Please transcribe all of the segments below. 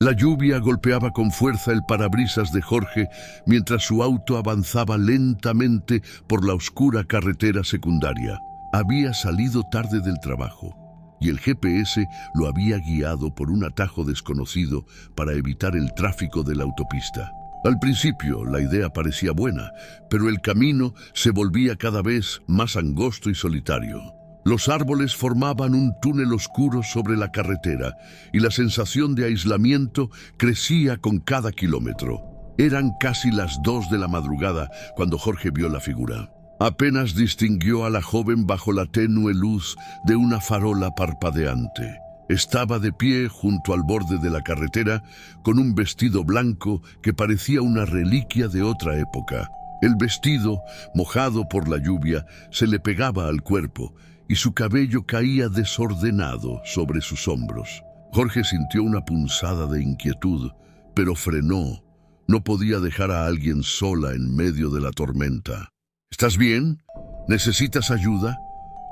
La lluvia golpeaba con fuerza el parabrisas de Jorge mientras su auto avanzaba lentamente por la oscura carretera secundaria. Había salido tarde del trabajo y el GPS lo había guiado por un atajo desconocido para evitar el tráfico de la autopista. Al principio la idea parecía buena, pero el camino se volvía cada vez más angosto y solitario. Los árboles formaban un túnel oscuro sobre la carretera y la sensación de aislamiento crecía con cada kilómetro. Eran casi las 2 de la madrugada cuando Jorge vio la figura. Apenas distinguió a la joven bajo la tenue luz de una farola parpadeante. Estaba de pie junto al borde de la carretera con un vestido blanco que parecía una reliquia de otra época. El vestido, mojado por la lluvia, se le pegaba al cuerpo y su cabello caía desordenado sobre sus hombros. Jorge sintió una punzada de inquietud, pero frenó. No podía dejar a alguien sola en medio de la tormenta. ¿Estás bien? ¿Necesitas ayuda?,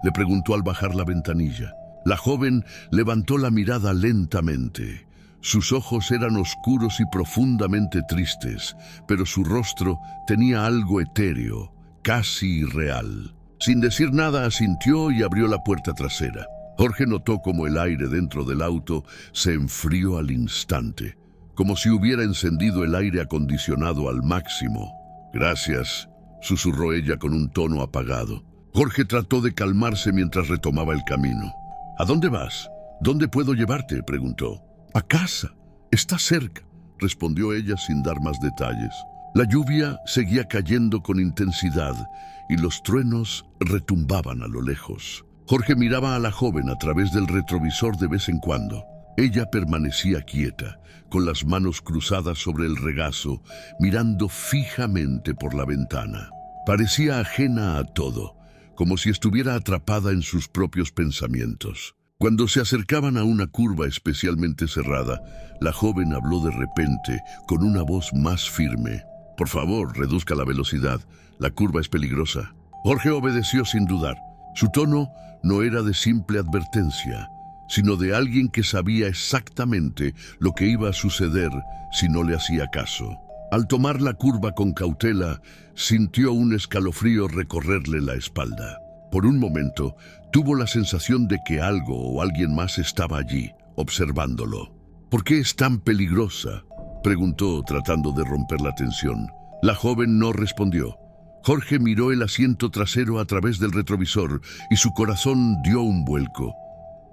le preguntó al bajar la ventanilla. La joven levantó la mirada lentamente. Sus ojos eran oscuros y profundamente tristes, pero su rostro tenía algo etéreo, casi irreal. Sin decir nada, asintió y abrió la puerta trasera. Jorge notó cómo el aire dentro del auto se enfrió al instante, como si hubiera encendido el aire acondicionado al máximo. «Gracias», susurró ella con un tono apagado. Jorge trató de calmarse mientras retomaba el camino. «¿A dónde vas? ¿Dónde puedo llevarte?», preguntó. «A casa. Está cerca», respondió ella sin dar más detalles. La lluvia seguía cayendo con intensidad y los truenos retumbaban a lo lejos. Jorge miraba a la joven a través del retrovisor de vez en cuando. Ella permanecía quieta, con las manos cruzadas sobre el regazo, mirando fijamente por la ventana. Parecía ajena a todo, como si estuviera atrapada en sus propios pensamientos. Cuando se acercaban a una curva especialmente cerrada, la joven habló de repente, con una voz más firme. «Por favor, reduzca la velocidad. La curva es peligrosa». Jorge obedeció sin dudar. Su tono no era de simple advertencia, sino de alguien que sabía exactamente lo que iba a suceder si no le hacía caso. Al tomar la curva con cautela, sintió un escalofrío recorrerle la espalda. Por un momento, tuvo la sensación de que algo o alguien más estaba allí, observándolo. «¿Por qué es tan peligrosa?», preguntó, tratando de romper la tensión. La joven no respondió. Jorge miró el asiento trasero a través del retrovisor y su corazón dio un vuelco.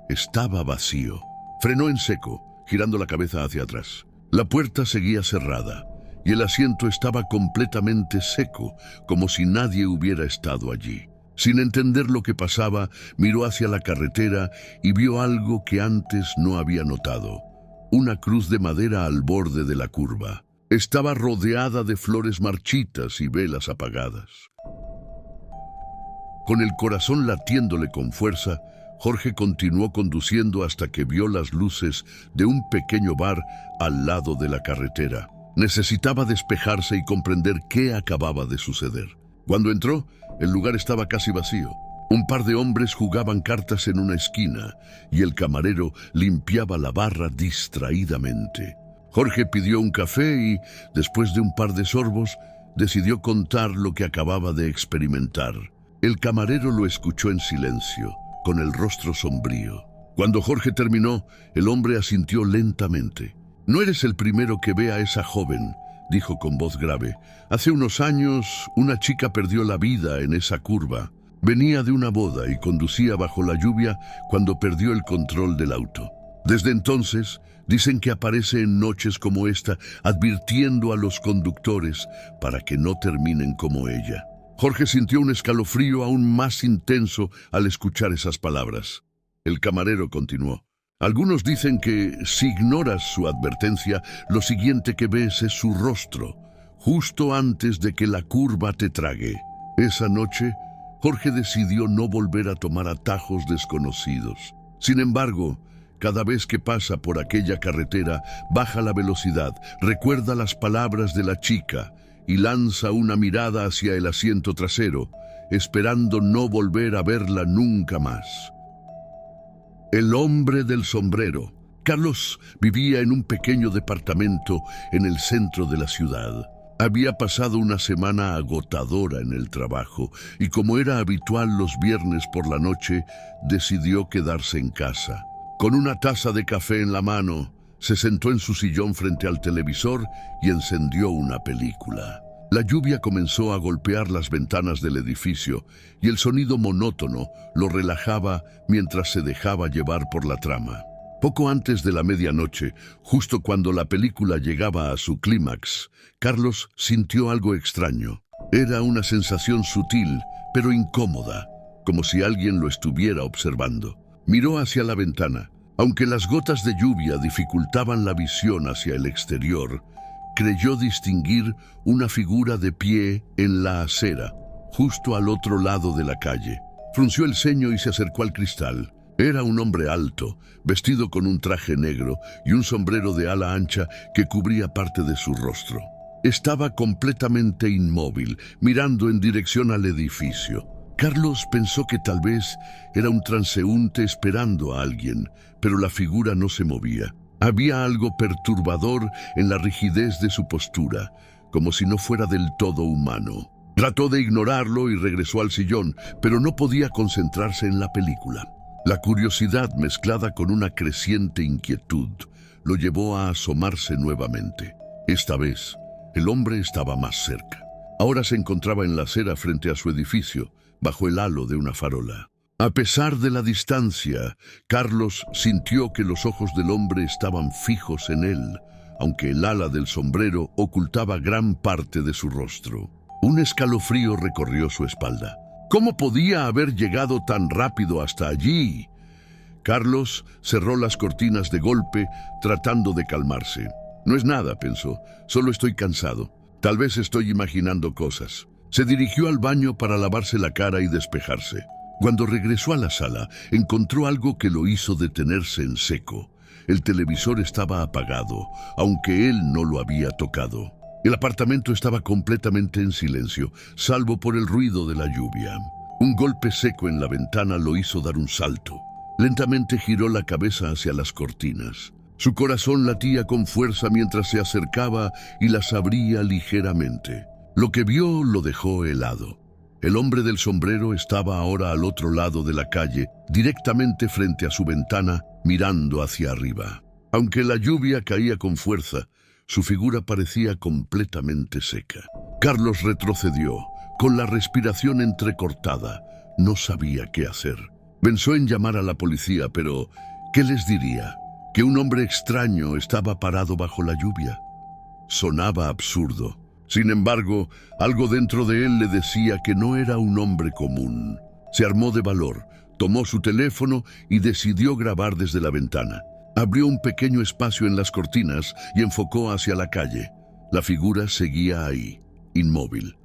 Estaba vacío. Frenó en seco, girando la cabeza hacia atrás. La puerta seguía cerrada y el asiento estaba completamente seco, como si nadie hubiera estado allí. Sin entender lo que pasaba, miró hacia la carretera y vio algo que antes no había notado. Una cruz de madera al borde de la curva. Estaba rodeada de flores marchitas y velas apagadas. Con el corazón latiéndole con fuerza, Jorge continuó conduciendo hasta que vio las luces de un pequeño bar al lado de la carretera. Necesitaba despejarse y comprender qué acababa de suceder. Cuando entró, el lugar estaba casi vacío. Un par de hombres jugaban cartas en una esquina y el camarero limpiaba la barra distraídamente. Jorge pidió un café y, después de un par de sorbos, decidió contar lo que acababa de experimentar. El camarero lo escuchó en silencio, con el rostro sombrío. Cuando Jorge terminó, el hombre asintió lentamente. «No eres el primero que ve a esa joven», dijo con voz grave. «Hace unos años, una chica perdió la vida en esa curva. Venía de una boda y conducía bajo la lluvia cuando perdió el control del auto. Desde entonces, dicen que aparece en noches como esta, advirtiendo a los conductores para que no terminen como ella». Jorge sintió un escalofrío aún más intenso al escuchar esas palabras. El camarero continuó. «Algunos dicen que, si ignoras su advertencia, lo siguiente que ves es su rostro, justo antes de que la curva te trague». Esa noche, Jorge decidió no volver a tomar atajos desconocidos. Sin embargo, cada vez que pasa por aquella carretera, baja la velocidad, recuerda las palabras de la chica y lanza una mirada hacia el asiento trasero, esperando no volver a verla nunca más. El hombre del sombrero. Carlos vivía en un pequeño departamento en el centro de la ciudad. Había pasado una semana agotadora en el trabajo y, como era habitual los viernes por la noche, decidió quedarse en casa. Con una taza de café en la mano, se sentó en su sillón frente al televisor y encendió una película. La lluvia comenzó a golpear las ventanas del edificio y el sonido monótono lo relajaba mientras se dejaba llevar por la trama. Poco antes de la medianoche, justo cuando la película llegaba a su clímax, Carlos sintió algo extraño. Era una sensación sutil, pero incómoda, como si alguien lo estuviera observando. Miró hacia la ventana. Aunque las gotas de lluvia dificultaban la visión hacia el exterior, creyó distinguir una figura de pie en la acera, justo al otro lado de la calle. Frunció el ceño y se acercó al cristal. Era un hombre alto, vestido con un traje negro y un sombrero de ala ancha que cubría parte de su rostro. Estaba completamente inmóvil, mirando en dirección al edificio. Carlos pensó que tal vez era un transeúnte esperando a alguien, pero la figura no se movía. Había algo perturbador en la rigidez de su postura, como si no fuera del todo humano. Trató de ignorarlo y regresó al sillón, pero no podía concentrarse en la película. La curiosidad, mezclada con una creciente inquietud, lo llevó a asomarse nuevamente. Esta vez, el hombre estaba más cerca. Ahora se encontraba en la acera frente a su edificio, bajo el halo de una farola. A pesar de la distancia, Carlos sintió que los ojos del hombre estaban fijos en él, aunque el ala del sombrero ocultaba gran parte de su rostro. Un escalofrío recorrió su espalda. ¿Cómo podía haber llegado tan rápido hasta allí? Carlos cerró las cortinas de golpe, tratando de calmarse. No es nada, pensó, solo estoy cansado. Tal vez estoy imaginando cosas. Se dirigió al baño para lavarse la cara y despejarse. Cuando regresó a la sala, encontró algo que lo hizo detenerse en seco. El televisor estaba apagado, aunque él no lo había tocado. El apartamento estaba completamente en silencio, salvo por el ruido de la lluvia. Un golpe seco en la ventana lo hizo dar un salto. Lentamente giró la cabeza hacia las cortinas. Su corazón latía con fuerza mientras se acercaba y las abría ligeramente. Lo que vio lo dejó helado. El hombre del sombrero estaba ahora al otro lado de la calle, directamente frente a su ventana, mirando hacia arriba. Aunque la lluvia caía con fuerza, su figura parecía completamente seca. Carlos retrocedió, con la respiración entrecortada. No sabía qué hacer. Pensó en llamar a la policía, pero ¿qué les diría? ¿Que un hombre extraño estaba parado bajo la lluvia? Sonaba absurdo. Sin embargo, algo dentro de él le decía que no era un hombre común. Se armó de valor, tomó su teléfono y decidió grabar desde la ventana. Abrió un pequeño espacio en las cortinas y enfocó hacia la calle. La figura seguía ahí, inmóvil.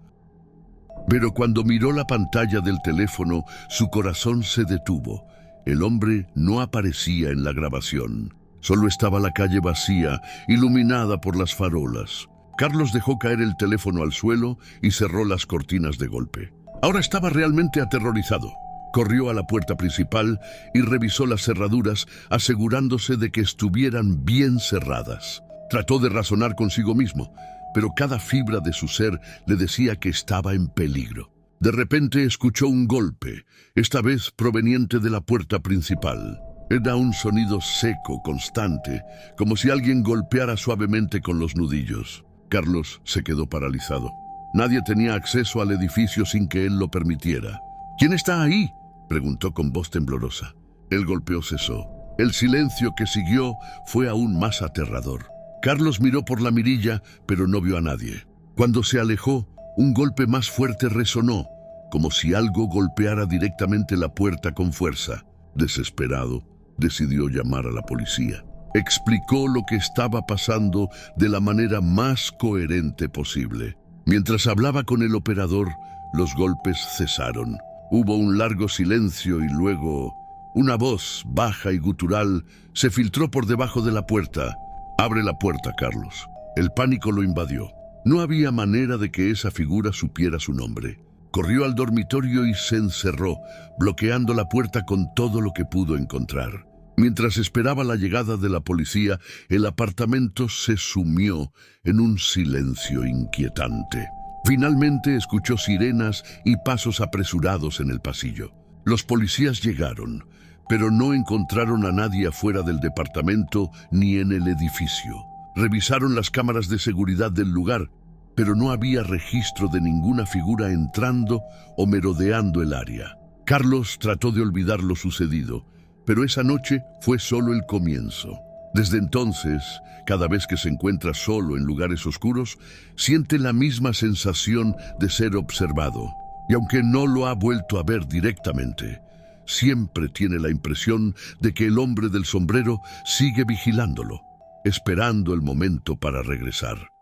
Pero cuando miró la pantalla del teléfono, su corazón se detuvo. El hombre no aparecía en la grabación. Solo estaba la calle vacía, iluminada por las farolas. Carlos dejó caer el teléfono al suelo y cerró las cortinas de golpe. Ahora estaba realmente aterrorizado. Corrió a la puerta principal y revisó las cerraduras, asegurándose de que estuvieran bien cerradas. Trató de razonar consigo mismo, pero cada fibra de su ser le decía que estaba en peligro. De repente escuchó un golpe, esta vez proveniente de la puerta principal. Era un sonido seco, constante, como si alguien golpeara suavemente con los nudillos. Carlos se quedó paralizado. Nadie tenía acceso al edificio sin que él lo permitiera. ¿Quién está ahí?, preguntó con voz temblorosa. El golpeo cesó. El silencio que siguió fue aún más aterrador. Carlos miró por la mirilla, pero no vio a nadie. Cuando se alejó, un golpe más fuerte resonó, como si algo golpeara directamente la puerta con fuerza. Desesperado, decidió llamar a la policía. Explicó lo que estaba pasando de la manera más coherente posible. Mientras hablaba con el operador, los golpes cesaron. Hubo un largo silencio y luego una voz baja y gutural se filtró por debajo de la puerta. «Abre la puerta, Carlos». El pánico lo invadió. No había manera de que esa figura supiera su nombre. Corrió al dormitorio y se encerró, bloqueando la puerta con todo lo que pudo encontrar. Mientras esperaba la llegada de la policía, el apartamento se sumió en un silencio inquietante. Finalmente escuchó sirenas y pasos apresurados en el pasillo. Los policías llegaron, pero no encontraron a nadie afuera del departamento ni en el edificio. Revisaron las cámaras de seguridad del lugar, pero no había registro de ninguna figura entrando o merodeando el área. Carlos trató de olvidar lo sucedido, pero esa noche fue solo el comienzo. Desde entonces, cada vez que se encuentra solo en lugares oscuros, siente la misma sensación de ser observado. Y aunque no lo ha vuelto a ver directamente, siempre tiene la impresión de que el hombre del sombrero sigue vigilándolo, esperando el momento para regresar.